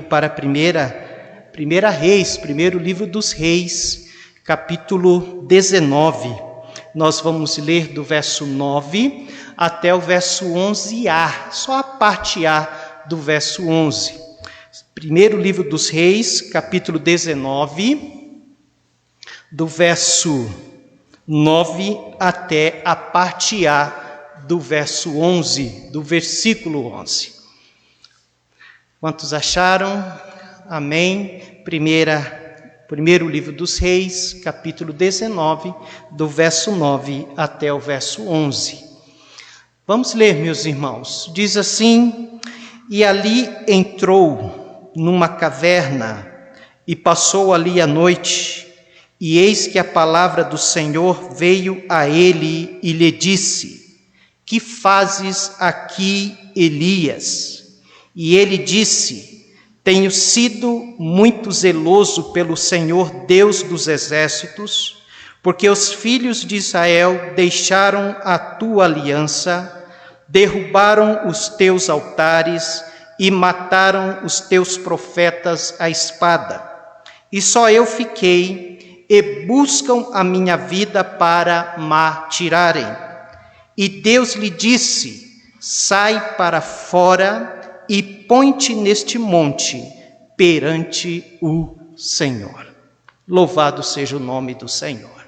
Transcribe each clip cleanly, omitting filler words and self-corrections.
Para primeira Reis, primeiro livro dos Reis, capítulo 19. Nós vamos ler do verso 9 até o verso 11a, só a parte A do verso 11. Primeiro livro dos Reis, capítulo 19, do verso 9 até a parte A do verso 11, do versículo 11. Quantos acharam? Amém. Primeiro livro dos Reis, capítulo 19, do verso 9 até o verso 11. Vamos ler, meus irmãos. Diz assim: E ali entrou numa caverna e passou ali a noite, e eis que a palavra do Senhor veio a ele e lhe disse: Que fazes aqui, Elias? E ele disse: Tenho sido muito zeloso pelo Senhor Deus dos exércitos, porque os filhos de Israel deixaram a tua aliança, derrubaram os teus altares e mataram os teus profetas à espada. E só eu fiquei, e buscam a minha vida para me tirarem. E Deus lhe disse: Sai para fora e põe-te neste monte perante o Senhor. Louvado seja o nome do Senhor.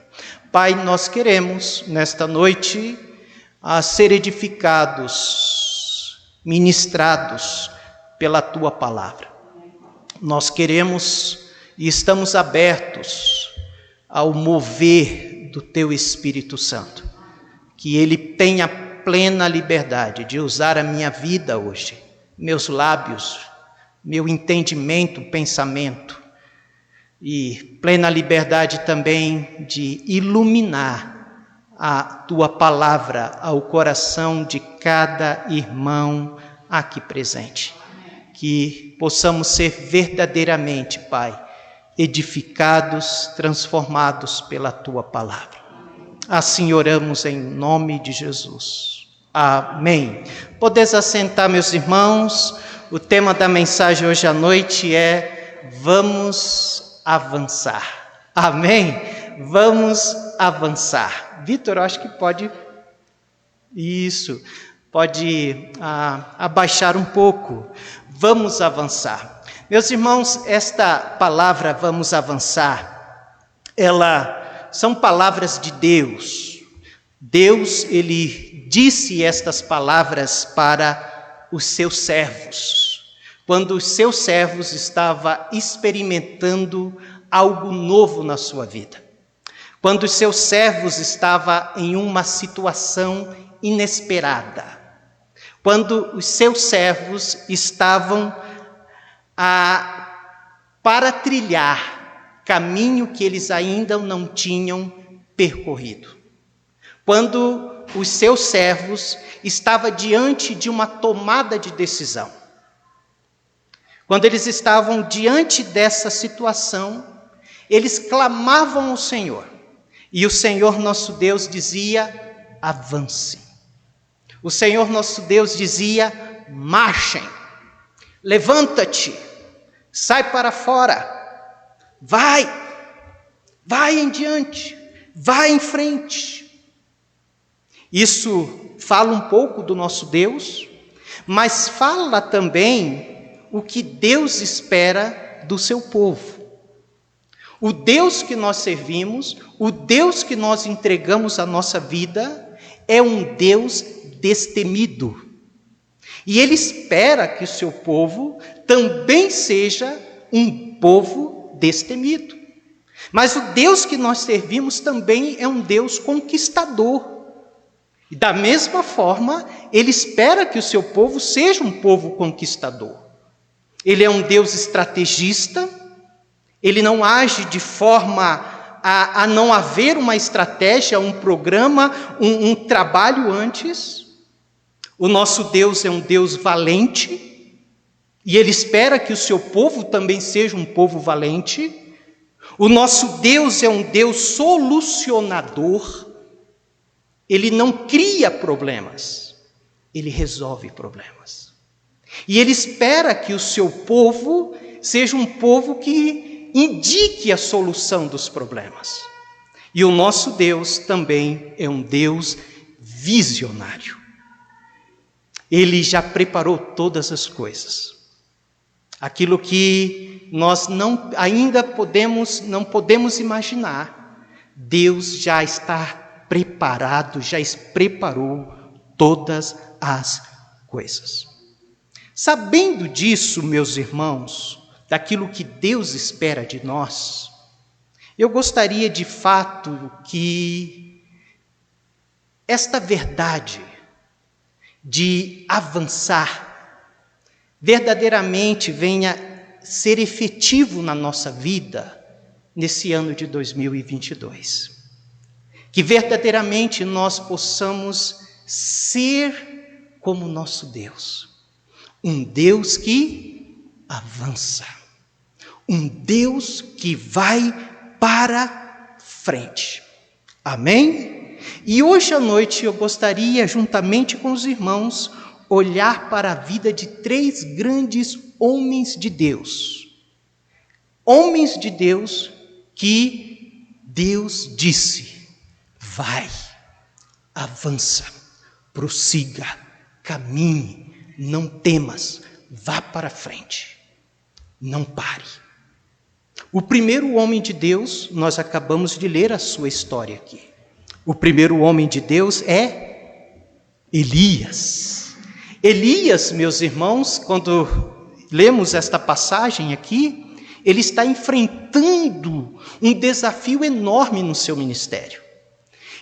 Pai, nós queremos nesta noite ser edificados, ministrados pela tua palavra. Nós queremos e estamos abertos ao mover do teu Espírito Santo, que ele tenha plena liberdade de usar a minha vida hoje, meus lábios, meu entendimento, pensamento, e plena liberdade também de iluminar a tua palavra ao coração de cada irmão aqui presente. Que possamos ser verdadeiramente, Pai, edificados, transformados pela tua palavra. Assim oramos em nome de Jesus. Amém. Podeis assentar, meus irmãos. O tema da mensagem hoje à noite é: vamos avançar. Amém? Vamos avançar. Vitor, eu acho que pode abaixar um pouco. Vamos avançar. Meus irmãos, esta palavra vamos avançar, são palavras de Deus. Deus, ele disse estas palavras para os seus servos, quando os seus servos estavam experimentando algo novo na sua vida, quando os seus servos estavam em uma situação inesperada, quando os seus servos estavam para trilhar caminho que eles ainda não tinham percorrido. Quando os seus servos estavam diante de uma tomada de decisão. Quando eles estavam diante dessa situação, eles clamavam ao Senhor. E o Senhor nosso Deus dizia: avance. O Senhor nosso Deus dizia: marchem. Levanta-te. Sai para fora. Vai em diante. Vai em frente. Isso fala um pouco do nosso Deus, mas fala também o que Deus espera do seu povo. O Deus que nós servimos, o Deus que nós entregamos a nossa vida, é um Deus destemido. E Ele espera que o seu povo também seja um povo destemido. Mas o Deus que nós servimos também é um Deus conquistador. E da mesma forma, Ele espera que o seu povo seja um povo conquistador. Ele é um Deus estrategista, Ele não age de forma a não haver uma estratégia, um programa, um trabalho antes. O nosso Deus é um Deus valente, e Ele espera que o seu povo também seja um povo valente. O nosso Deus é um Deus solucionador. Ele não cria problemas, Ele resolve problemas. E Ele espera que o seu povo seja um povo que indique a solução dos problemas. E o nosso Deus também é um Deus visionário. Ele já preparou todas as coisas. Aquilo que nós ainda não podemos imaginar, Deus já está preparado, já preparou todas as coisas. Sabendo disso, meus irmãos, daquilo que Deus espera de nós, eu gostaria de fato que esta verdade de avançar verdadeiramente venha ser efetivo na nossa vida nesse ano de 2022. Que verdadeiramente nós possamos ser como nosso Deus. Um Deus que avança. Um Deus que vai para frente. Amém? E hoje à noite eu gostaria, juntamente com os irmãos, olhar para a vida de 3 grandes homens de Deus. Homens de Deus que Deus disse: vai, avança, prossiga, caminhe, não temas, vá para frente, não pare. O primeiro homem de Deus, nós acabamos de ler a sua história aqui. O primeiro homem de Deus é Elias. Elias, meus irmãos, quando lemos esta passagem aqui, ele está enfrentando um desafio enorme no seu ministério.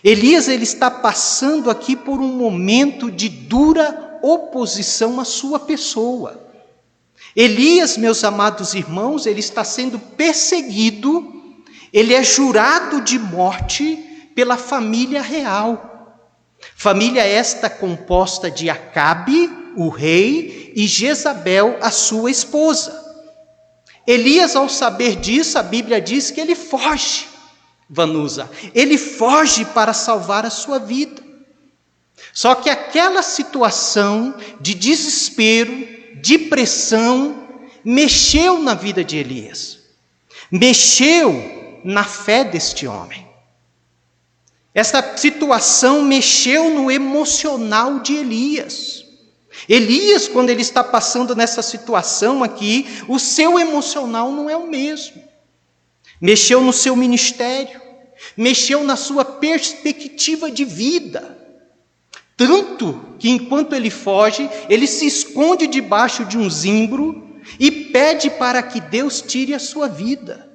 Elias, ele está passando aqui por um momento de dura oposição à sua pessoa. Elias, meus amados irmãos, ele está sendo perseguido, ele é jurado de morte pela família real. Família esta composta de Acabe, o rei, e Jezabel, a sua esposa. Elias, ao saber disso, a Bíblia diz que ele foge, Vanusa. Ele foge para salvar a sua vida. Só que aquela situação de desespero, de pressão, mexeu na vida de Elias. Mexeu na fé deste homem. Essa situação mexeu no emocional de Elias. Elias, quando ele está passando nessa situação aqui, o seu emocional não é o mesmo. Mexeu no seu ministério, mexeu na sua perspectiva de vida. Tanto que enquanto ele foge, ele se esconde debaixo de um zimbro e pede para que Deus tire a sua vida.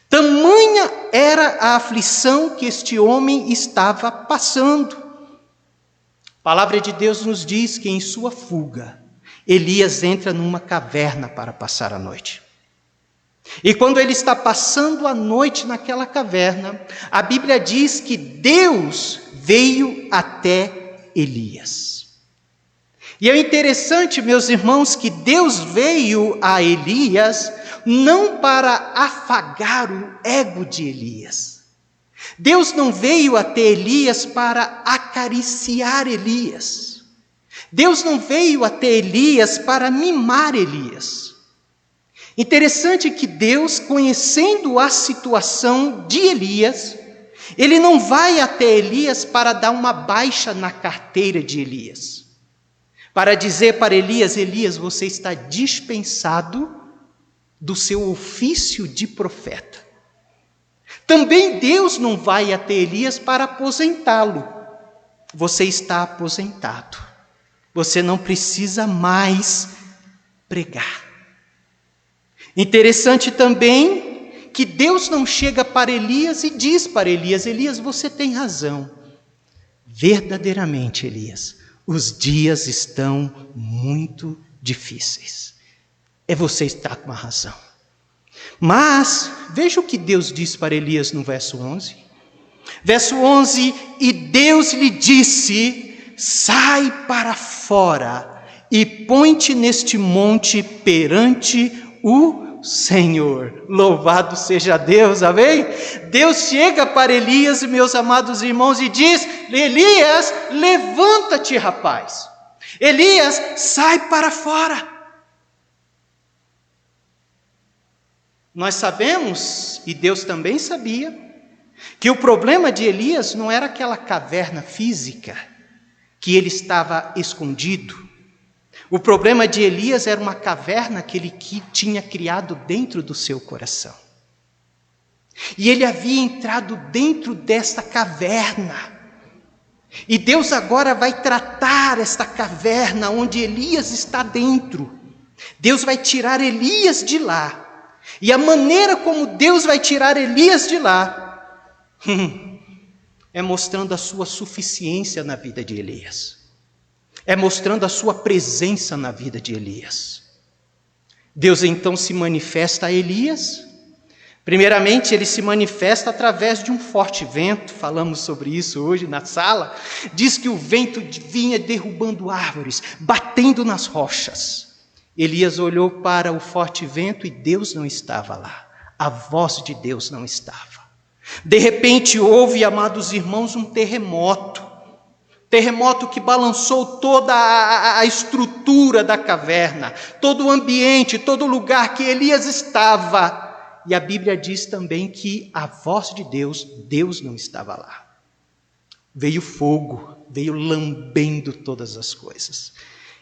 Tamanha era a aflição que este homem estava passando. A palavra de Deus nos diz que em sua fuga, Elias entra numa caverna para passar a noite. E quando ele está passando a noite naquela caverna, a Bíblia diz que Deus veio até Elias. E é interessante, meus irmãos, que Deus veio a Elias não para afagar o ego de Elias. Deus não veio até Elias para acariciar Elias. Deus não veio até Elias para mimar Elias. Interessante que Deus, conhecendo a situação de Elias, ele não vai até Elias para dar uma baixa na carteira de Elias. Para dizer para Elias: Elias, você está dispensado do seu ofício de profeta. Também Deus não vai até Elias para aposentá-lo. Você está aposentado. Você não precisa mais pregar. Interessante também que Deus não chega para Elias e diz para Elias: Elias, você tem razão. Verdadeiramente, Elias, os dias estão muito difíceis. Você está com a razão. Mas, veja o que Deus diz para Elias no verso 11. Verso 11: e Deus lhe disse: sai para fora e põe-te neste monte perante o Senhor. Louvado seja Deus, amém? Deus chega para Elias, meus amados irmãos, e diz: Elias, levanta-te, rapaz. Elias, sai para fora. Nós sabemos, e Deus também sabia, que o problema de Elias não era aquela caverna física, que ele estava escondido. O problema de Elias era uma caverna que ele tinha criado dentro do seu coração. E ele havia entrado dentro desta caverna. E Deus agora vai tratar esta caverna onde Elias está dentro. Deus vai tirar Elias de lá. E a maneira como Deus vai tirar Elias de lá é mostrando a sua suficiência na vida de Elias. É mostrando a sua presença na vida de Elias. Deus então se manifesta a Elias. Primeiramente, ele se manifesta através de um forte vento. Falamos sobre isso hoje na sala. Diz que o vento vinha derrubando árvores, batendo nas rochas. Elias olhou para o forte vento e Deus não estava lá. A voz de Deus não estava. De repente houve, amados irmãos, um terremoto. Terremoto que balançou toda a estrutura da caverna, todo o ambiente, todo o lugar que Elias estava. E a Bíblia diz também que a voz de Deus, Deus não estava lá. Veio fogo, veio lambendo todas as coisas.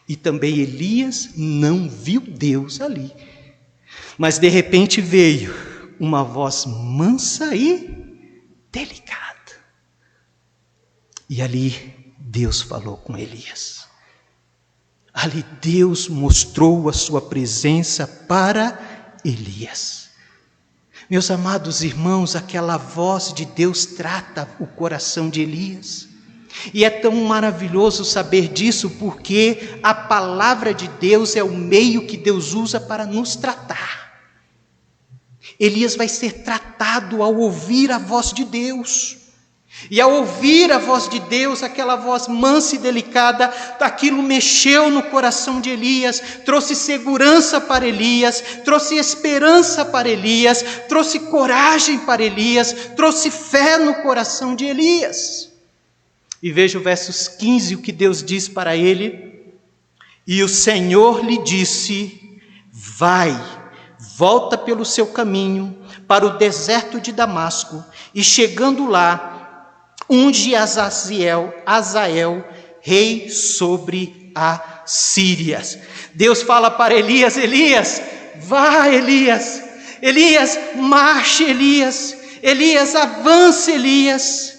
E também Elias não viu Deus ali. Mas de repente veio uma voz mansa e delicada. E ali Deus falou com Elias. Ali Deus mostrou a sua presença para Elias. Meus amados irmãos, aquela voz de Deus trata o coração de Elias. E é tão maravilhoso saber disso, porque a palavra de Deus é o meio que Deus usa para nos tratar. Elias vai ser tratado ao ouvir a voz de Deus. E ao ouvir a voz de Deus, aquela voz mansa e delicada, aquilo mexeu no coração de Elias, trouxe segurança para Elias, trouxe esperança para Elias, trouxe coragem para Elias, trouxe fé no coração de Elias. E veja o versos 15, o que Deus diz para ele. E o Senhor lhe disse: vai, volta pelo seu caminho para o deserto de Damasco, e chegando lá, unge Azael, rei sobre a Síria. Deus fala para Elias: Elias, vá Elias, Elias, marche Elias, Elias, avance Elias.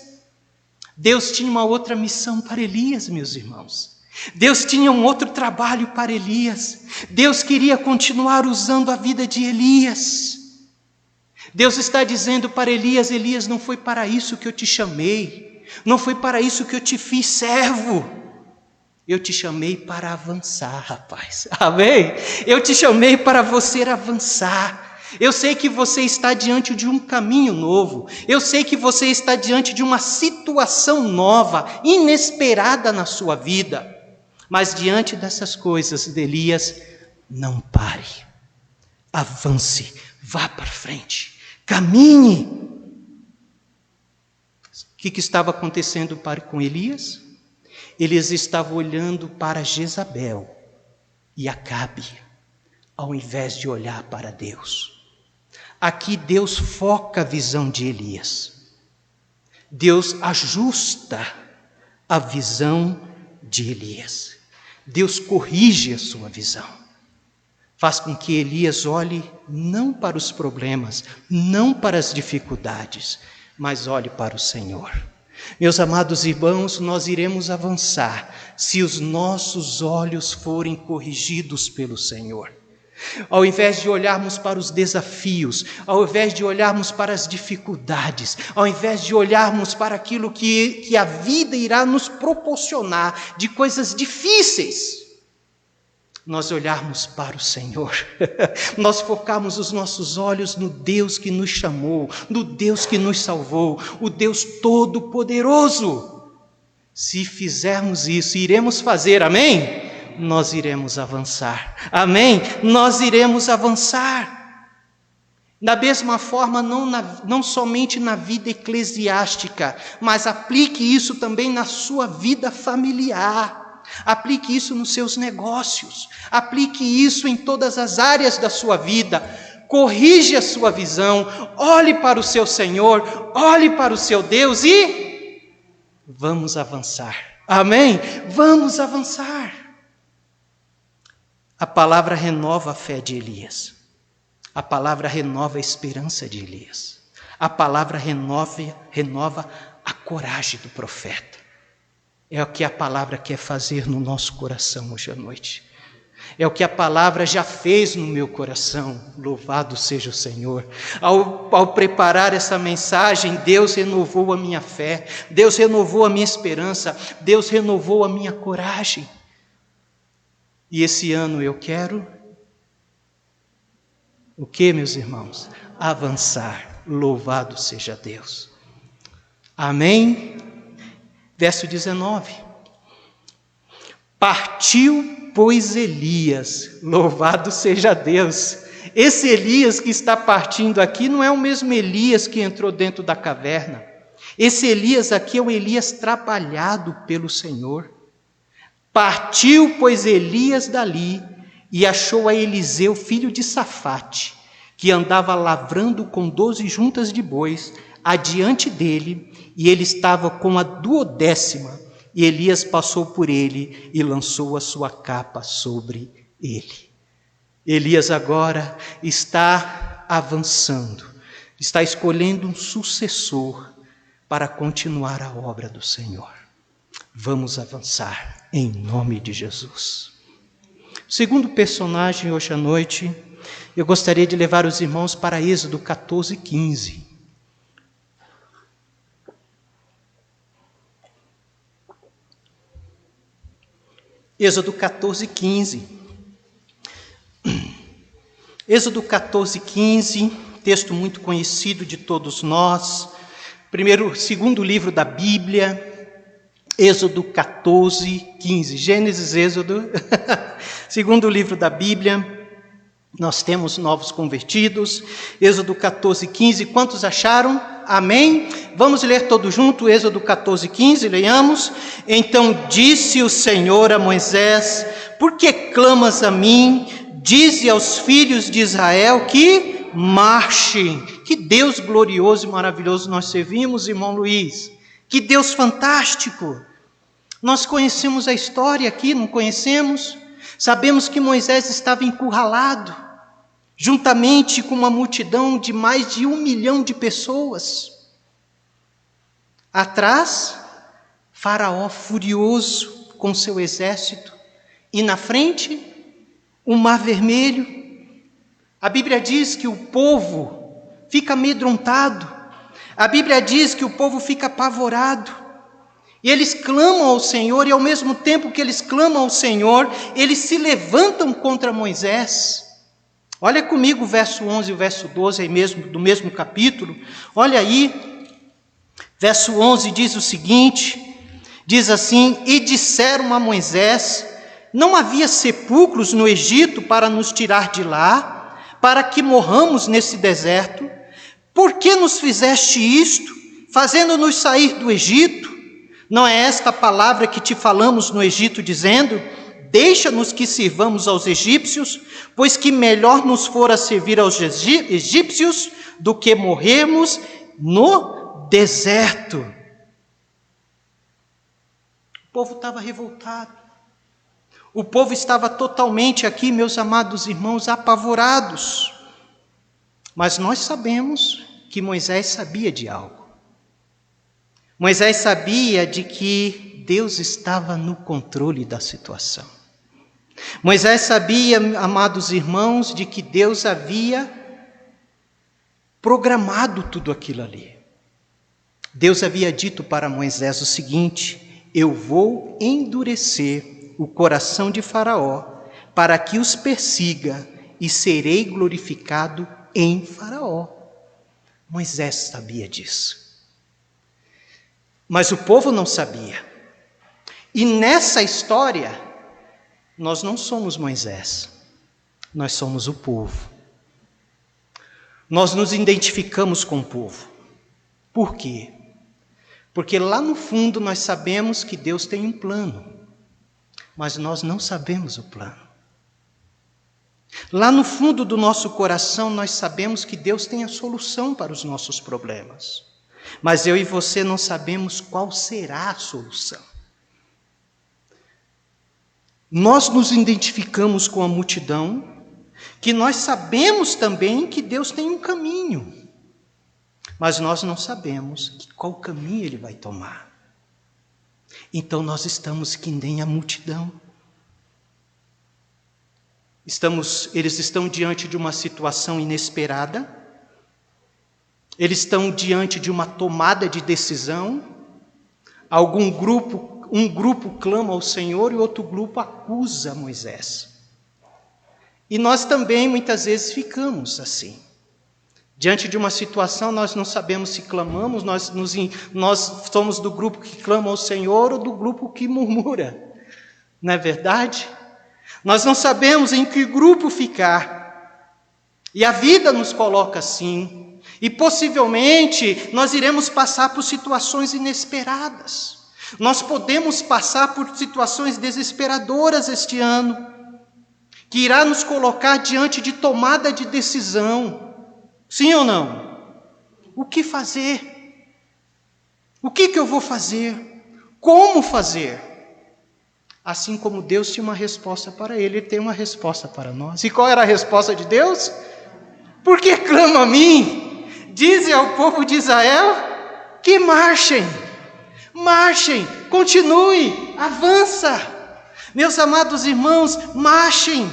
Deus tinha uma outra missão para Elias, meus irmãos. Deus tinha um outro trabalho para Elias. Deus queria continuar usando a vida de Elias. Deus está dizendo para Elias: Elias, não foi para isso que eu te chamei. Não foi para isso que eu te fiz servo. Eu te chamei para avançar, rapaz. Amém? Eu te chamei para você avançar. Eu sei que você está diante de um caminho novo. Eu sei que você está diante de uma situação nova, inesperada na sua vida. Mas diante dessas coisas, Elias, não pare. Avance, vá para frente, caminhe. O que estava acontecendo com Elias? Elias estava olhando para Jezabel e Acabe, ao invés de olhar para Deus. Aqui Deus foca a visão de Elias. Deus ajusta a visão de Elias. Deus corrige a sua visão. Faz com que Elias olhe não para os problemas, não para as dificuldades, mas olhe para o Senhor. Meus amados irmãos, nós iremos avançar se os nossos olhos forem corrigidos pelo Senhor. Ao invés de olharmos para os desafios, ao invés de olharmos para as dificuldades, ao invés de olharmos para aquilo que a vida irá nos proporcionar de coisas difíceis, nós olharmos para o Senhor, nós focarmos os nossos olhos no Deus que nos chamou, no Deus que nos salvou, o Deus Todo-Poderoso. Se fizermos isso, iremos fazer, amém? Nós iremos avançar, amém? Nós iremos avançar. Da mesma forma, não somente na vida eclesiástica, mas aplique isso também na sua vida familiar. Aplique isso nos seus negócios. Aplique isso em todas as áreas da sua vida. Corrige a sua visão. Olhe para o seu Senhor. Olhe para o seu Deus e vamos avançar. Amém? Vamos avançar. A palavra renova a fé de Elias. A palavra renova a esperança de Elias. A palavra renova a coragem do profeta. É o que a palavra quer fazer no nosso coração hoje à noite. É o que a palavra já fez no meu coração. Louvado seja o Senhor. Ao preparar essa mensagem, Deus renovou a minha fé. Deus renovou a minha esperança. Deus renovou a minha coragem. E esse ano eu quero o que, meus irmãos? Avançar. Louvado seja Deus. Amém? Verso 19. Partiu, pois, Elias. Louvado seja Deus. Esse Elias que está partindo aqui não é o mesmo Elias que entrou dentro da caverna. Esse Elias aqui é o Elias trabalhado pelo Senhor. Partiu, pois, Elias dali e achou a Eliseu, filho de Safate, que andava lavrando com 12 juntas de bois adiante dele, e ele estava com a 12ª, e Elias passou por ele e lançou a sua capa sobre ele. Elias agora está avançando, está escolhendo um sucessor para continuar a obra do Senhor. Vamos avançar em nome de Jesus. O segundo personagem hoje à noite, eu gostaria de levar os irmãos para Êxodo 14:15. Êxodo 14:15. Êxodo 14:15, texto muito conhecido de todos nós. Segundo livro da Bíblia, Êxodo 14:15. Gênesis, Êxodo. Segundo livro da Bíblia. Nós temos novos convertidos. Êxodo 14:15. Quantos acharam? Amém? Vamos ler todo junto, Êxodo 14:15, leiamos. Então disse o Senhor a Moisés: por que clamas a mim? Dize aos filhos de Israel que marchem. Que Deus glorioso e maravilhoso nós servimos, irmão Luiz. Que Deus fantástico. Nós conhecemos a história aqui, não conhecemos? Sabemos que Moisés estava encurralado, juntamente com uma multidão de mais de 1 milhão de pessoas. Atrás, Faraó furioso com seu exército, e na frente, o Mar Vermelho. A Bíblia diz que o povo fica amedrontado, a Bíblia diz que o povo fica apavorado, e eles clamam ao Senhor, e ao mesmo tempo que eles clamam ao Senhor, eles se levantam contra Moisés. Olha comigo o verso 11 e o verso 12 aí mesmo, do mesmo capítulo. Olha aí, verso 11 diz o seguinte, diz assim: e disseram a Moisés: não havia sepulcros no Egito para nos tirar de lá, para que morramos nesse deserto? Por que nos fizeste isto, fazendo-nos sair do Egito? Não é esta a palavra que te falamos no Egito, dizendo: deixa-nos que sirvamos aos egípcios, pois que melhor nos fora servir aos egípcios do que morrermos no deserto. O povo estava revoltado. O povo estava totalmente aqui, meus amados irmãos, apavorados. Mas nós sabemos que Moisés sabia de algo. Moisés sabia de que Deus estava no controle da situação. Moisés sabia, amados irmãos, de que Deus havia programado tudo aquilo ali. Deus havia dito para Moisés o seguinte: eu vou endurecer o coração de Faraó para que os persiga e serei glorificado em Faraó. Moisés sabia disso. Mas o povo não sabia. E nessa história, nós não somos Moisés, nós somos o povo. Nós nos identificamos com o povo. Por quê? Porque lá no fundo nós sabemos que Deus tem um plano. mas nós não sabemos o plano. Lá no fundo do nosso coração, nós sabemos que Deus tem a solução para os nossos problemas, mas eu e você não sabemos qual será a solução. Nós nos identificamos com a multidão, que nós sabemos também que Deus tem um caminho, mas nós não sabemos qual caminho Ele vai tomar. Então nós estamos que nem a multidão. Eles estão diante de uma situação inesperada, eles estão diante de uma tomada de decisão, um grupo clama ao Senhor e outro grupo acusa Moisés. E nós também muitas vezes ficamos assim. Diante de uma situação, nós não sabemos se clamamos, nós somos do grupo que clama ao Senhor ou do grupo que murmura. Não é verdade? Nós não sabemos em que grupo ficar. E a vida nos coloca assim. E possivelmente nós iremos passar por situações inesperadas. Nós podemos passar por situações desesperadoras este ano, que irá nos colocar diante de tomada de decisão. Sim ou não? O que fazer? O que eu vou fazer? Como fazer? Assim como Deus tinha uma resposta para ele tem uma resposta para nós. E qual era a resposta de Deus? Por que clama a mim? Dize ao povo de Israel que marchem, continue, avança. Meus amados irmãos, marchem,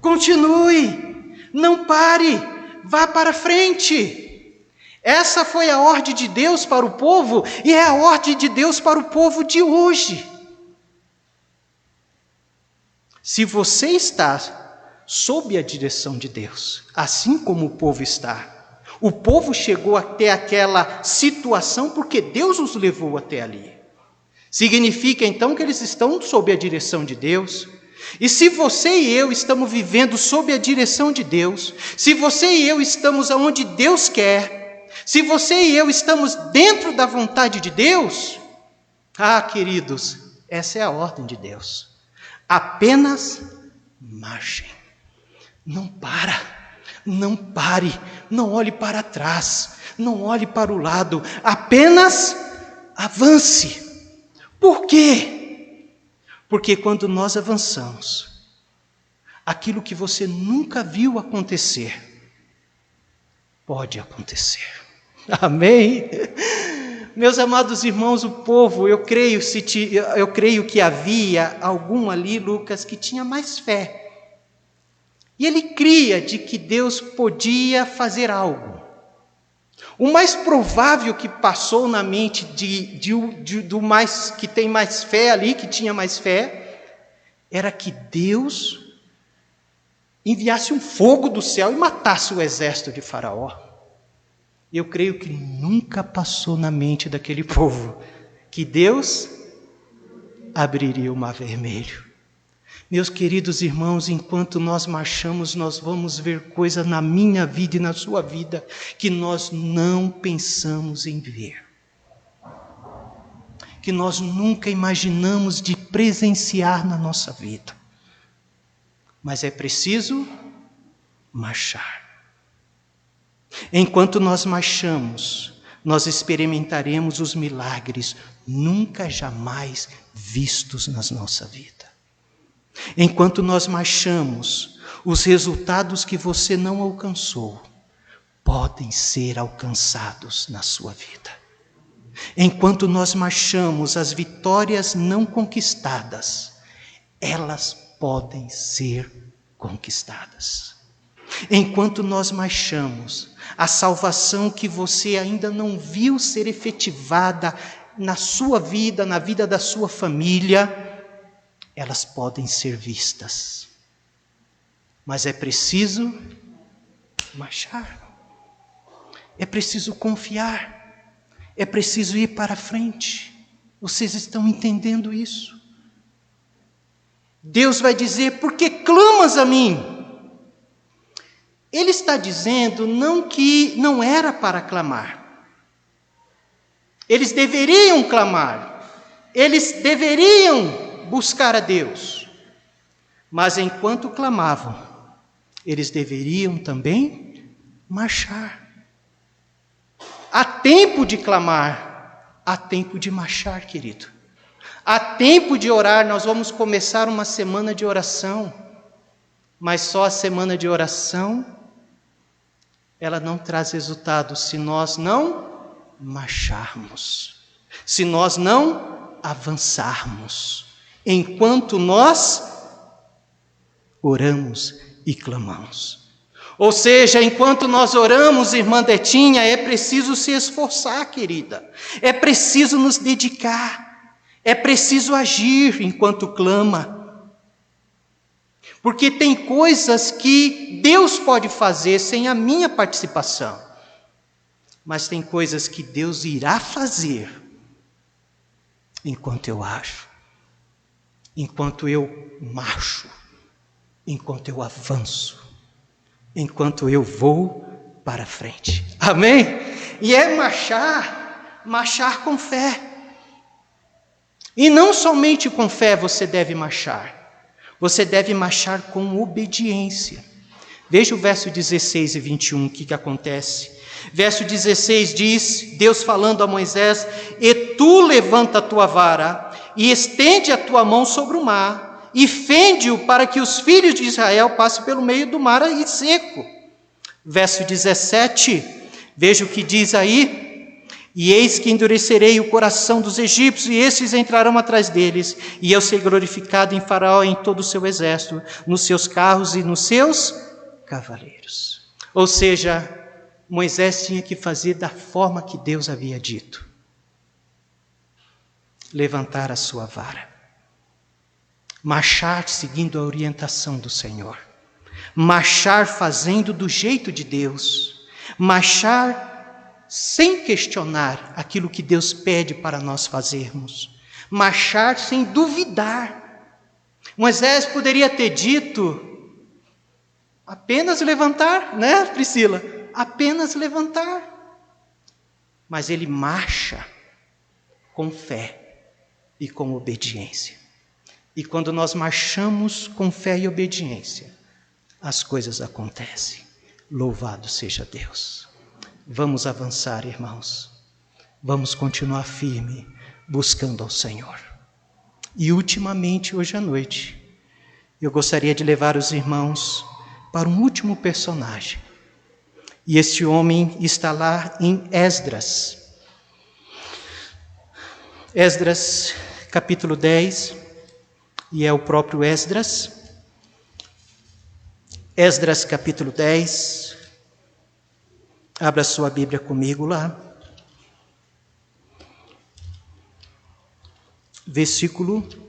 continue, não pare, vá para frente. Essa foi a ordem de Deus para o povo e é a ordem de Deus para o povo de hoje. Se você está sob a direção de Deus, assim como o povo está, o povo chegou até aquela situação porque Deus os levou até ali. Significa então que eles estão sob a direção de Deus. E se você e eu estamos vivendo sob a direção de Deus, se você e eu estamos aonde Deus quer, se você e eu estamos dentro da vontade de Deus, queridos, essa é a ordem de Deus. Apenas marchem. Não pare, não olhe para trás, não olhe para o lado, apenas avance. Por quê? Porque quando nós avançamos, aquilo que você nunca viu acontecer, pode acontecer. Amém? Meus amados irmãos, o povo, eu creio que havia algum ali, Lucas, que tinha mais fé. E ele cria de que Deus podia fazer algo. O mais provável que passou na mente do mais que tem mais fé ali, que tinha mais fé, era que Deus enviasse um fogo do céu e matasse o exército de Faraó. Eu creio que nunca passou na mente daquele povo que Deus abriria o Mar Vermelho. Meus queridos irmãos, enquanto nós marchamos, nós vamos ver coisas na minha vida e na sua vida que nós não pensamos em ver. Que nós nunca imaginamos de presenciar na nossa vida. Mas é preciso marchar. Enquanto nós marchamos, nós experimentaremos os milagres nunca jamais vistos na nossa vida. Enquanto nós marchamos, os resultados que você não alcançou podem ser alcançados na sua vida. Enquanto nós marchamos, as vitórias não conquistadas, elas podem ser conquistadas. Enquanto nós marchamos, a salvação que você ainda não viu ser efetivada na sua vida, na vida da sua família, elas podem ser vistas. Mas é preciso marchar. É preciso confiar. É preciso ir para frente. Vocês estão entendendo isso? Deus vai dizer: por que clamas a mim? Ele está dizendo não que não era para clamar. Eles deveriam clamar. Eles deveriam buscar a Deus, mas enquanto clamavam, eles deveriam também marchar. Há tempo de clamar, há tempo de marchar, querido. Há tempo de orar. Nós vamos começar uma semana de oração, mas só a semana de oração, ela não traz resultado se nós não marcharmos, se nós não avançarmos, enquanto nós oramos e clamamos. Ou seja, enquanto nós oramos, irmã Detinha, é preciso se esforçar, querida. É preciso nos dedicar. É preciso agir enquanto clama. Porque tem coisas que Deus pode fazer sem a minha participação. Mas tem coisas que Deus irá fazer enquanto eu ajo, enquanto eu marcho, enquanto eu avanço, enquanto eu vou para frente. Amém? E é marchar com fé. E não somente com fé você deve marchar, você deve marchar com obediência. Veja o verso 16 e 21, o que acontece. Verso 16 diz, Deus falando a Moisés: e tu levanta a tua vara, e estende a tua mão sobre o mar, e fende-o para que os filhos de Israel passem pelo meio do mar e seco. Verso 17, veja o que diz aí: e eis que endurecerei o coração dos egípcios, e estes entrarão atrás deles, e eu serei glorificado em Faraó e em todo o seu exército, nos seus carros e nos seus cavaleiros. Ou seja, Moisés tinha que fazer da forma que Deus havia dito. Levantar a sua vara. Marchar seguindo a orientação do Senhor. Marchar fazendo do jeito de Deus. Marchar sem questionar aquilo que Deus pede para nós fazermos. Marchar sem duvidar. Moisés poderia ter dito: apenas levantar, né, Priscila? Apenas levantar. Mas ele marcha com fé e com obediência. E quando nós marchamos com fé e obediência, as coisas acontecem. Louvado seja Deus. Vamos avançar, irmãos. Vamos continuar firme, buscando ao Senhor. E ultimamente, hoje à noite, eu gostaria de levar os irmãos para um último personagem. E este homem está lá em Esdras. Esdras, capítulo 10, e é o próprio Esdras. Esdras, capítulo 10. Abra sua Bíblia comigo lá. Versículo 1.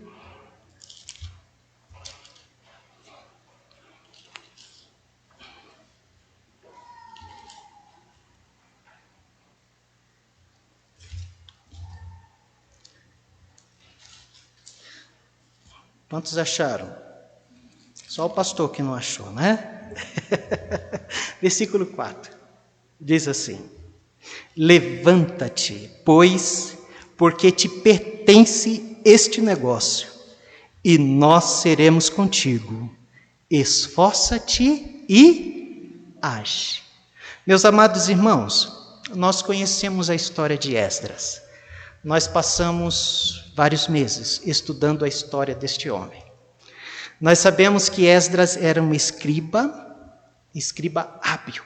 Quantos acharam? Só o pastor que não achou, né? Versículo 4. Diz assim: levanta-te, pois, porque te pertence este negócio, e nós seremos contigo. Esforça-te e age. Meus amados irmãos, nós conhecemos a história de Esdras. Nós passamos vários meses estudando a história deste homem. Nós sabemos que Esdras era um escriba hábil.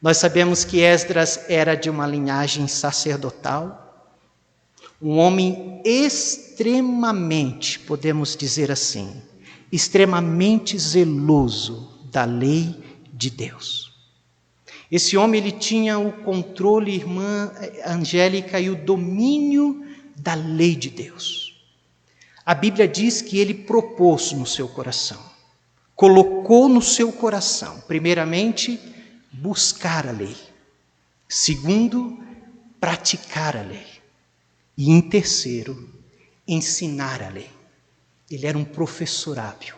Nós sabemos que Esdras era de uma linhagem sacerdotal, um homem extremamente, podemos dizer assim, extremamente zeloso da lei de Deus. Esse homem, ele tinha o controle, irmã Angélica, e o domínio da lei de Deus. A Bíblia diz que ele propôs no seu coração, colocou no seu coração, primeiramente, buscar a lei. Segundo, praticar a lei. E em terceiro, ensinar a lei. Ele era um professor hábil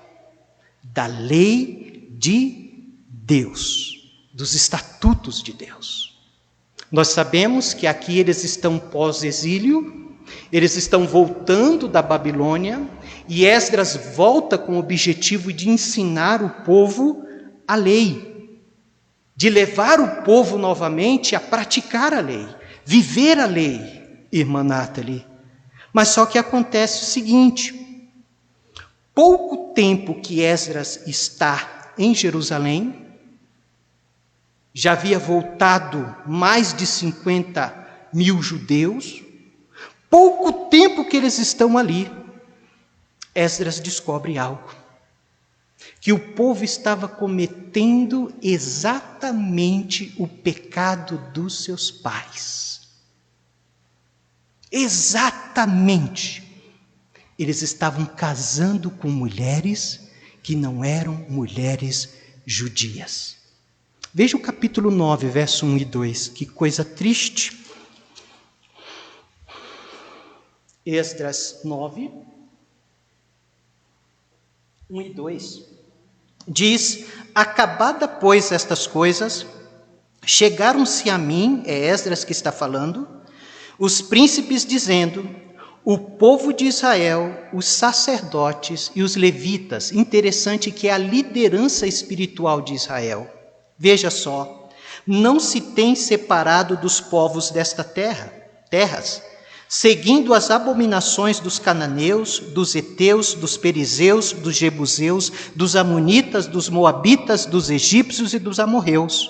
da lei de Deus, dos estatutos de Deus. Nós sabemos que aqui eles estão pós-exílio, eles estão voltando da Babilônia, e Esdras volta com o objetivo de ensinar o povo a lei, de levar o povo novamente a praticar a lei, viver a lei, irmã Nathalie. Mas só que acontece o seguinte: pouco tempo que Esdras está em Jerusalém, já havia voltado mais de 50.000 judeus. Pouco tempo que eles estão ali, Esdras descobre algo: que o povo estava cometendo exatamente o pecado dos seus pais. Exatamente. Eles estavam casando com mulheres que não eram mulheres judias. Veja o capítulo 9, verso 1 e 2, que coisa triste. Esdras 9, 1 e 2. Diz: acabada, pois, estas coisas, chegaram-se a mim, é Esdras que está falando, os príncipes dizendo: o povo de Israel, os sacerdotes e os levitas, interessante que é a liderança espiritual de Israel, veja só, não se tem separado dos povos desta terras, seguindo as abominações dos cananeus, dos heteus, dos perizeus, dos jebuseus, dos amonitas, dos moabitas, dos egípcios e dos amorreus,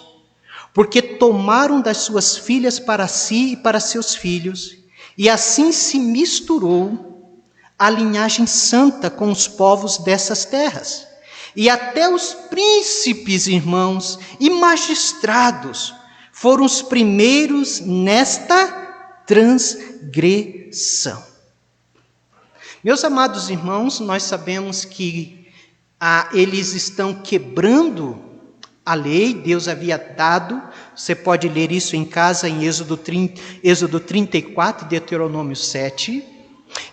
porque tomaram das suas filhas para si e para seus filhos, e assim se misturou a linhagem santa com os povos dessas terras. E até os príncipes, irmãos, e magistrados foram os primeiros nesta transgressão. Meus amados irmãos, nós sabemos que eles estão quebrando a lei, Deus havia dado. Você pode ler isso em casa em Êxodo 34 e Deuteronômio 7.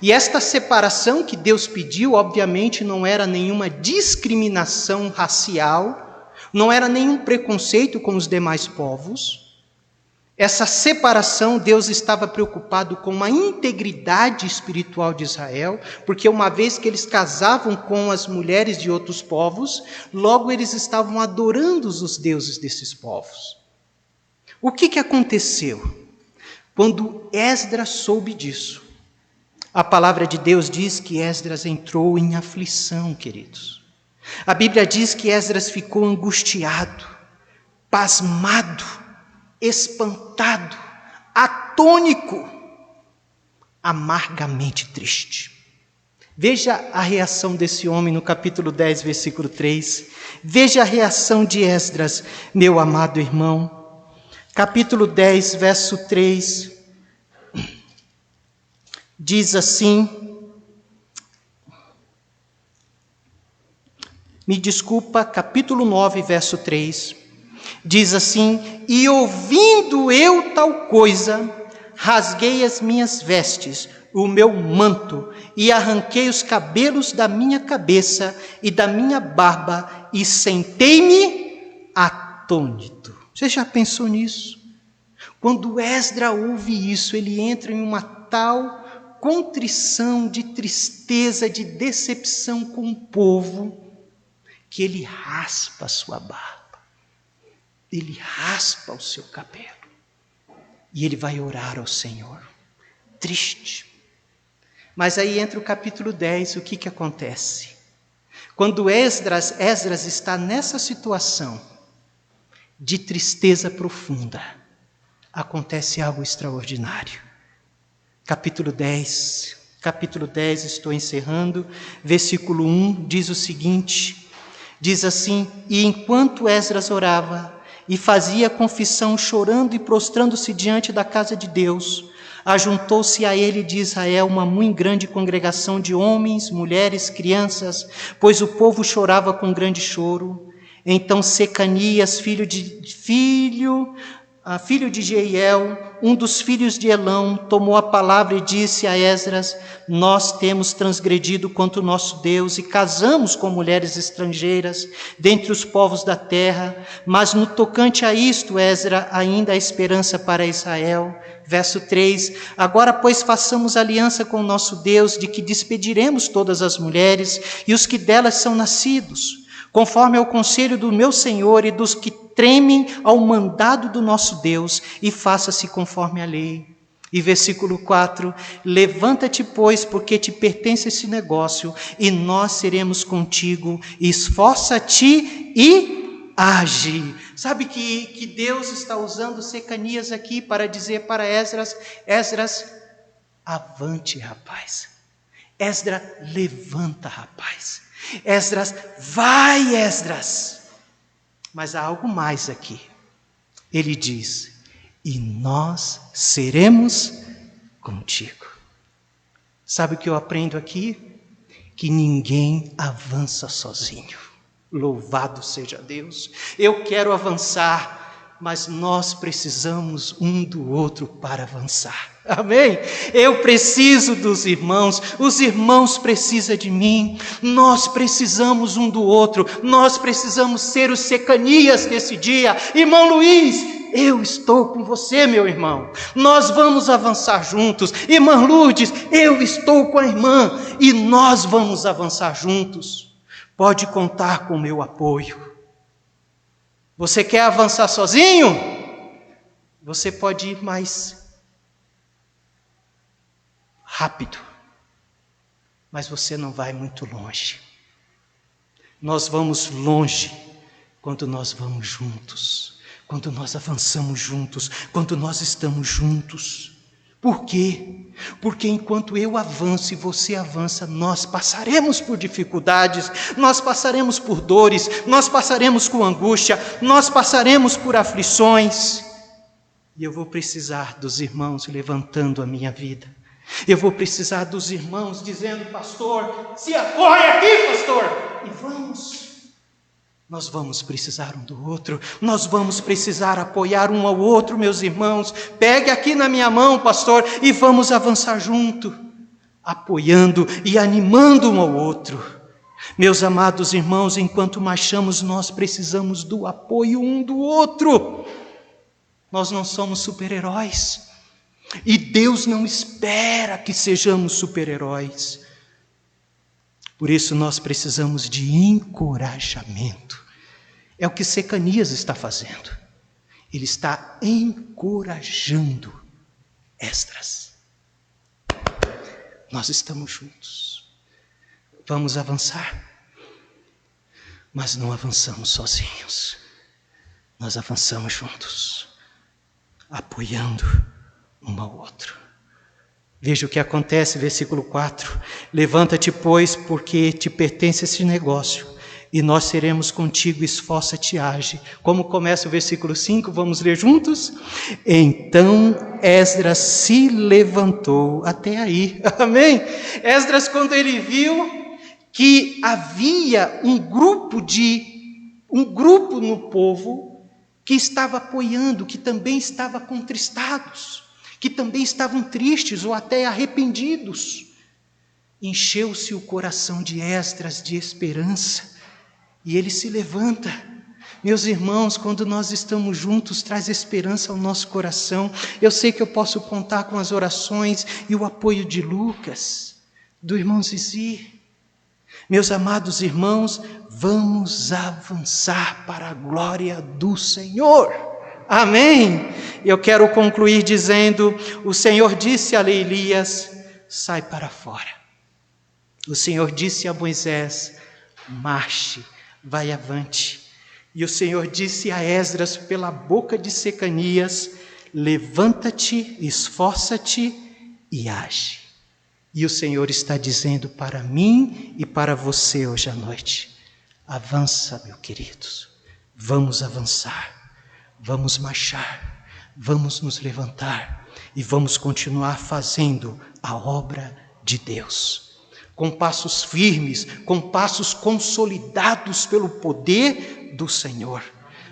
E esta separação que Deus pediu, obviamente, não era nenhuma discriminação racial, não era nenhum preconceito com os demais povos. Essa separação, Deus estava preocupado com a integridade espiritual de Israel, porque uma vez que eles casavam com as mulheres de outros povos, logo eles estavam adorando os deuses desses povos. O que aconteceu? Quando Esdras soube disso, a palavra de Deus diz que Esdras entrou em aflição, queridos. A Bíblia diz que Esdras ficou angustiado, pasmado, espantado, atônico, amargamente triste. Veja a reação desse homem no capítulo 10, versículo 3. Veja a reação de Esdras, meu amado irmão. Capítulo 10, verso 3, diz assim, capítulo 9, verso 3, diz assim: e ouvindo eu tal coisa, rasguei as minhas vestes, o meu manto, e arranquei os cabelos da minha cabeça e da minha barba, e sentei-me atônito. Você já pensou nisso? Quando Esdras ouve isso, ele entra em uma tal contrição, de tristeza, de decepção com o povo, que ele raspa a sua barba, ele raspa o seu cabelo, e ele vai orar ao Senhor, triste. Mas aí entra o capítulo 10, o que acontece? Quando Esdras está nessa situação de tristeza profunda, acontece algo extraordinário. Capítulo 10, estou encerrando, versículo 1, diz o seguinte, diz assim: e enquanto Esdras orava e fazia confissão, chorando e prostrando-se diante da casa de Deus, ajuntou-se a ele de Israel uma muito grande congregação de homens, mulheres, crianças, pois o povo chorava com grande choro. Então Secanias, filho filho de Jeiel, um dos filhos de Elão, tomou a palavra e disse a Esdras: nós temos transgredido contra o nosso Deus e casamos com mulheres estrangeiras dentre os povos da terra, mas no tocante a isto, Esdras, ainda há esperança para Israel. Verso 3, agora, pois, façamos aliança com o nosso Deus, de que despediremos todas as mulheres e os que delas são nascidos, conforme ao conselho do meu Senhor e dos que tremem ao mandado do nosso Deus, e faça-se conforme a lei. E versículo 4, levanta-te, pois, porque te pertence esse negócio, e nós seremos contigo, esforça-te e age. Sabe que Deus está usando Secanias aqui para dizer para Esdras: Esdras, avante, rapaz. Esdras, levanta, rapaz. Esdras, vai, Esdras. Mas há algo mais aqui. Ele diz: e nós seremos contigo. Sabe o que eu aprendo aqui? Que ninguém avança sozinho. Louvado seja Deus. Eu quero avançar, mas nós precisamos um do outro para avançar. Amém? Eu preciso dos irmãos, os irmãos precisam de mim, nós precisamos um do outro, nós precisamos ser os Secanias desse dia. Irmão Luiz, eu estou com você, meu irmão, nós vamos avançar juntos. Irmã Lourdes, eu estou com a irmã e nós vamos avançar juntos. Pode contar com o meu apoio. Você quer avançar sozinho? Você pode ir mais rápido, mas você não vai muito longe. Nós vamos longe quando nós vamos juntos, quando nós avançamos juntos, quando nós estamos juntos. Por quê? Porque enquanto eu avanço e você avança, nós passaremos por dificuldades, nós passaremos por dores, nós passaremos com angústia, nós passaremos por aflições. E eu vou precisar dos irmãos levantando a minha vida. Eu vou precisar dos irmãos dizendo: pastor, se apoie aqui, pastor, e vamos. Nós vamos precisar um do outro, nós vamos precisar apoiar um ao outro, meus irmãos. Pegue aqui na minha mão, pastor, e vamos avançar junto, apoiando e animando um ao outro. Meus amados irmãos, enquanto marchamos, nós precisamos do apoio um do outro. Nós não somos super-heróis, e Deus não espera que sejamos super-heróis. Por isso nós precisamos de encorajamento. É o que Secanias está fazendo. Ele está encorajando Esdras. Nós estamos juntos. Vamos avançar. Mas não avançamos sozinhos. Nós avançamos juntos, apoiando um ao outro. Veja o que acontece, versículo 4. Levanta-te, pois, porque te pertence esse negócio, e nós seremos contigo, esforça-te e age. Como começa o versículo 5, vamos ler juntos? Então Esdras se levantou, até aí, amém? Esdras, quando ele viu que havia um grupo no povo que estava apoiando, que também estava contristados, que também estavam tristes ou até arrependidos, encheu-se o coração de Esdras de esperança, e ele se levanta. Meus irmãos, quando nós estamos juntos, traz esperança ao nosso coração. Eu sei que eu posso contar com as orações e o apoio de Lucas, do irmão Zizi. Meus amados irmãos, vamos avançar para a glória do Senhor. Amém? Eu quero concluir dizendo: o Senhor disse a Elias: sai para fora. O Senhor disse a Moisés: marche, vai avante. E o Senhor disse a Esdras pela boca de Secanias: levanta-te, esforça-te e age. E o Senhor está dizendo para mim e para você hoje à noite: avança, meus queridos, vamos avançar. Vamos marchar, vamos nos levantar e vamos continuar fazendo a obra de Deus. Com passos firmes, com passos consolidados pelo poder do Senhor.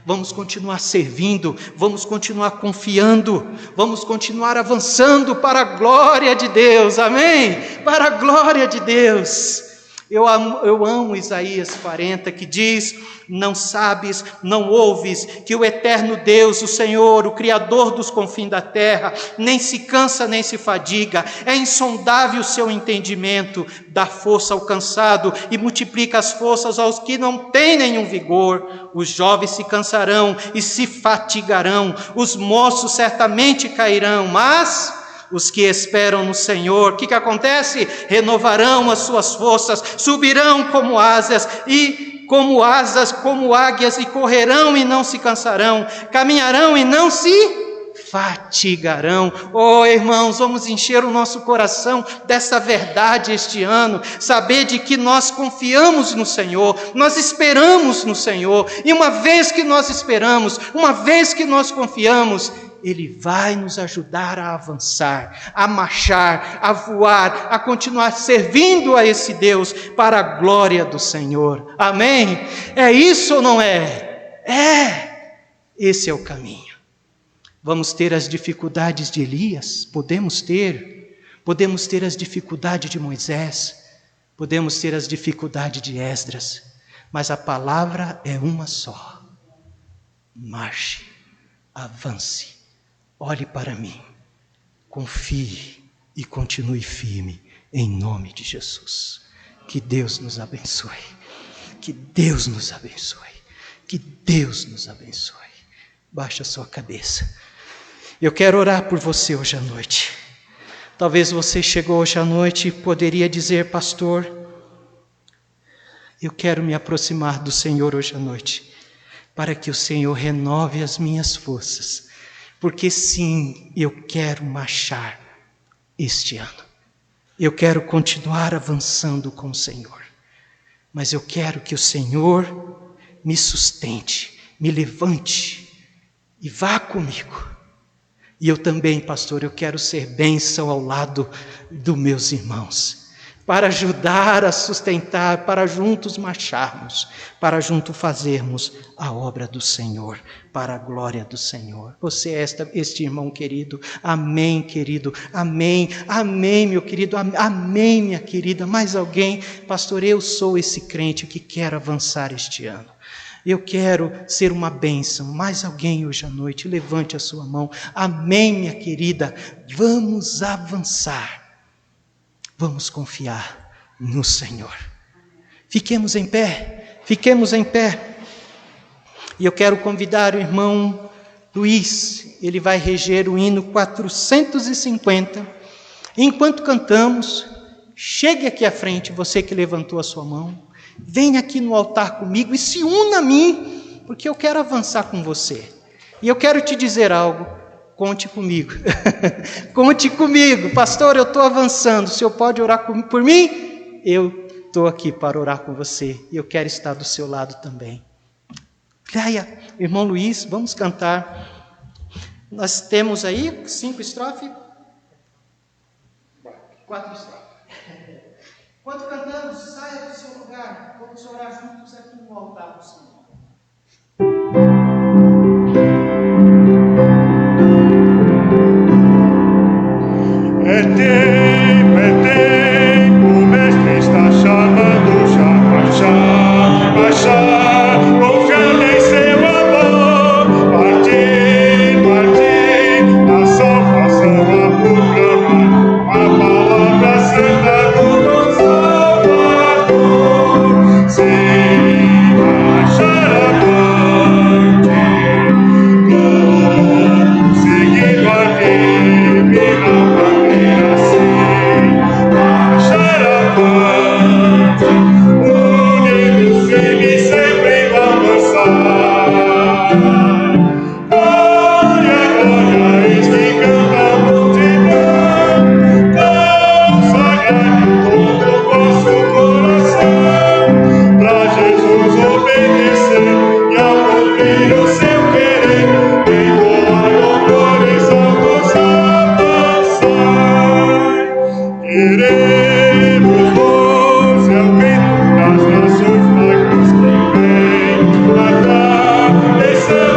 vamos continuar servindo, vamos continuar confiando, vamos continuar avançando para a glória de Deus, amém? Para a glória de Deus. Eu amo Isaías 40, que diz: não sabes, não ouves, que o eterno Deus, o Senhor, o Criador dos confins da terra, nem se cansa nem se fadiga, é insondável o seu entendimento, dá força ao cansado e multiplica as forças aos que não têm nenhum vigor. Os jovens se cansarão e se fatigarão, os moços certamente cairão, mas os que esperam no Senhor, o que acontece? Renovarão as suas forças, subirão como asas, como águias, e correrão e não se cansarão, caminharão e não se fatigarão. Oh, irmãos, vamos encher o nosso coração dessa verdade este ano, saber de que nós confiamos no Senhor, nós esperamos no Senhor, e uma vez que nós esperamos, uma vez que nós confiamos, Ele vai nos ajudar a avançar, a marchar, a voar, a continuar servindo a esse Deus para a glória do Senhor. Amém? É isso ou não é? É! Esse é o caminho. Vamos ter as dificuldades de Elias? Podemos ter. Podemos ter as dificuldades de Moisés. Podemos ter as dificuldades de Esdras. Mas a palavra é uma só. Marche, avance. Olhe para mim, confie e continue firme, em nome de Jesus. Que Deus nos abençoe, que Deus nos abençoe, que Deus nos abençoe. Baixe a sua cabeça. Eu quero orar por você hoje à noite. Talvez você chegou hoje à noite e poderia dizer: pastor, eu quero me aproximar do Senhor hoje à noite, para que o Senhor renove as minhas forças. Porque sim, eu quero marchar este ano. Eu quero continuar avançando com o Senhor. Mas eu quero que o Senhor me sustente, me levante e vá comigo. E eu também, pastor, eu quero ser bênção ao lado dos meus irmãos, para ajudar a sustentar, para juntos marcharmos, para juntos fazermos a obra do Senhor, para a glória do Senhor. Você é este irmão querido, amém, querido, amém, amém, meu querido, amém, minha querida. Mais alguém? Pastor, eu sou esse crente que quer avançar este ano. Eu quero ser uma bênção. Mais alguém hoje à noite? Levante a sua mão. Amém, minha querida. Vamos avançar. Vamos confiar no Senhor. Fiquemos em pé, fiquemos em pé. E eu quero convidar o irmão Luiz, ele vai reger o hino 450. Enquanto cantamos, chegue aqui à frente, você que levantou a sua mão, venha aqui no altar comigo e se una a mim, porque eu quero avançar com você. E eu quero te dizer algo. Conte comigo, conte comigo, pastor, eu estou avançando, o senhor pode orar por mim? Eu estou aqui para orar com você, e eu quero estar do seu lado também. Caia, irmão Luiz, vamos cantar. Nós temos aí 5 estrofes? 4 estrofes. Quando cantamos, saia do seu lugar, vamos orar juntos aqui no altar do Senhor. É tempo, o Mestre está chamando já, marchar, marchar, confiando em seu amor, partir, partir, a salvação a proclamar, a palavra santa do nosso Salvador, sim, marchar avante, seguindo a firme na Listen.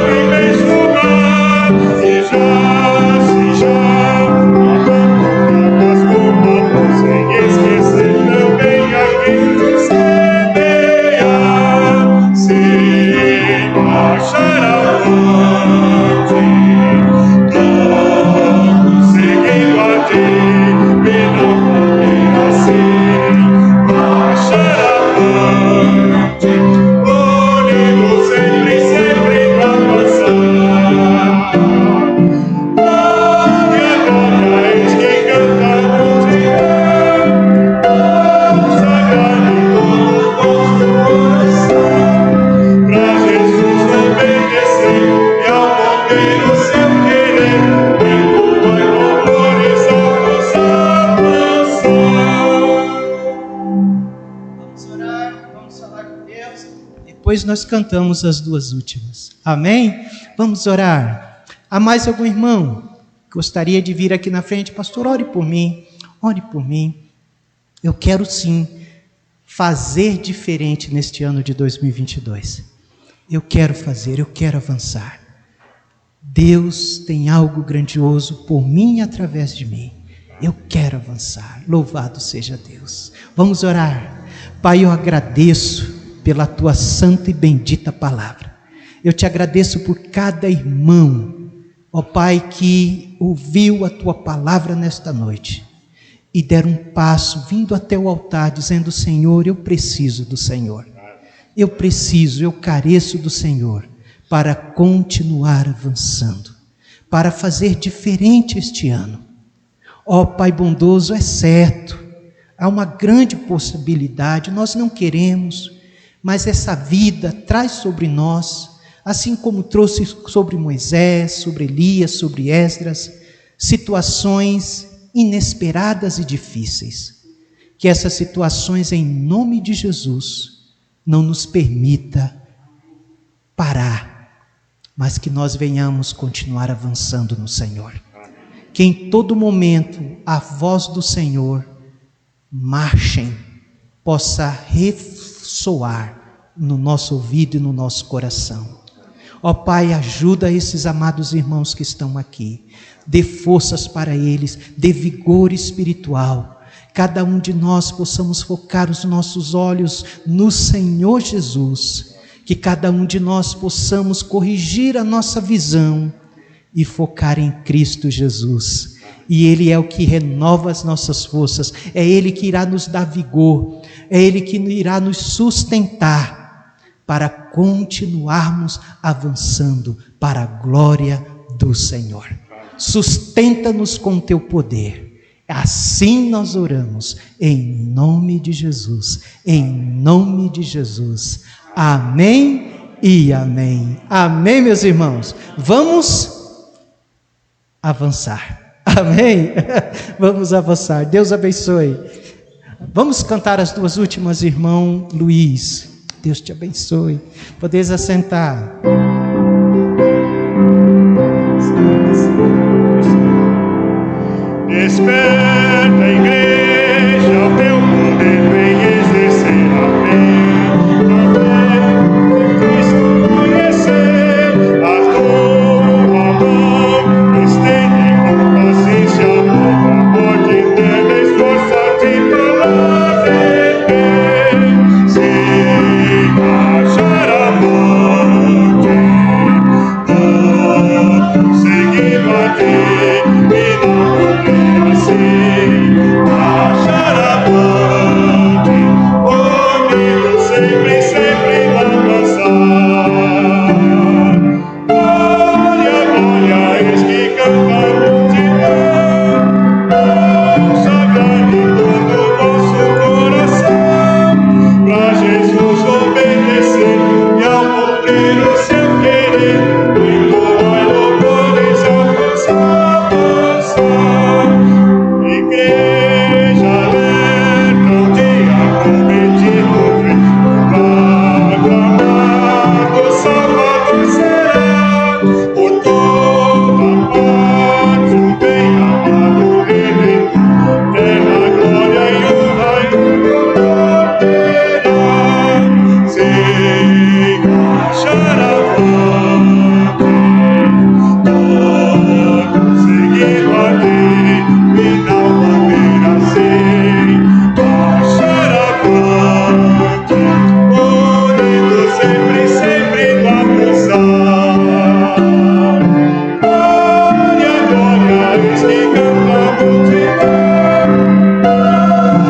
depois nós cantamos as duas últimas. Amém? Vamos orar. Há mais algum irmão que gostaria de vir aqui na frente? Pastor, ore por mim. Ore por mim. Eu quero sim fazer diferente neste ano de 2022. Eu quero fazer, eu quero avançar. Deus tem algo grandioso por mim e através de mim. Eu quero avançar. Louvado seja Deus. Vamos orar. Pai, eu agradeço pela tua santa e bendita palavra. Eu te agradeço por cada irmão, ó Pai, que ouviu a tua palavra nesta noite e deram um passo vindo até o altar dizendo: Senhor, eu preciso do Senhor. Eu preciso, eu careço do Senhor para continuar avançando, para fazer diferente este ano. Ó Pai bondoso, é certo, há uma grande possibilidade, nós não queremos, mas essa vida traz sobre nós, assim como trouxe sobre Moisés, sobre Elias, sobre Esdras, situações inesperadas e difíceis. Que essas situações, em nome de Jesus, não nos permita parar, mas que nós venhamos continuar avançando no Senhor. Que em todo momento a voz do Senhor marchem, possa ressoar no nosso ouvido e no nosso coração. Ó Pai, ajuda esses amados irmãos que estão aqui, dê forças para eles, dê vigor espiritual. Cada um de nós possamos focar os nossos olhos no Senhor Jesus, que cada um de nós possamos corrigir a nossa visão e focar em Cristo Jesus. E Ele é o que renova as nossas forças, é Ele que irá nos dar vigor, é Ele que irá nos sustentar para continuarmos avançando para a glória do Senhor. Sustenta-nos com o teu poder. Assim nós oramos, em nome de Jesus, em nome de Jesus. Amém e amém. Amém, meus irmãos. Vamos avançar. Amém? Vamos avançar. Deus abençoe. Vamos cantar as duas últimas, irmão Luiz. Deus te abençoe. Podeis assentar. Desperta, igreja, o teu poder vem exercer a fé. Também Cristo conhecer a tua mão. Estende com paciência a morte eterna, esforça-te para viver. Sem achar a morte, seguindo a ti, e não achar a morte, ouvindo sempre, sempre avançar. Glória, glória, eis que canta a multidão, consagrar em todo o vosso coração, pra Jesus obedecer e ao cumprir o seu querer, entoar louvores ao salvação. Igreja alerta, um dia prometido vem, vago amado Salvador será, por toda parte um bem amado Redentor, terra, glória e honra e louvor terá, sem achar a morte, seguindo a ti, e não haverá sem achar a morte, unido sempre, sempre avançar. Glória, glória, eis que canta a multidão,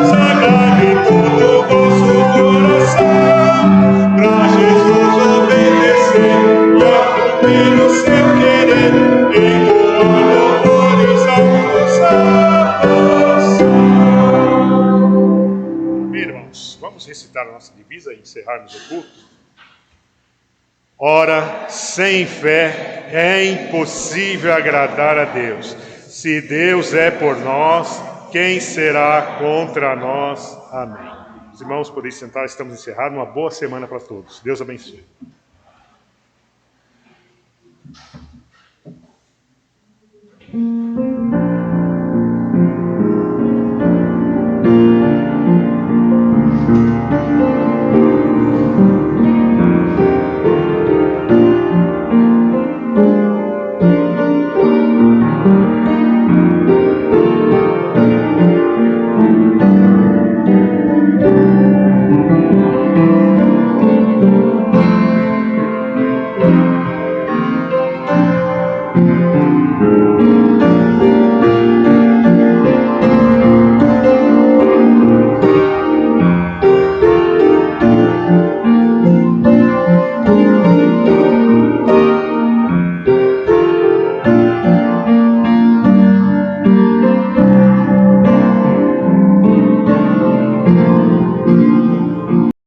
sagrado em todo o vosso coração, pra Jesus obedecer e a cumprir o seu querer, entoar louvores ao salvação. Amém, irmãos? Vamos recitar a nossa divisa e encerrarmos o culto. Ora, sem fé é impossível agradar a Deus. Se Deus é por nós, quem será contra nós? Amém. Os irmãos podem sentar, estamos encerrados. Uma boa semana para todos. Deus abençoe.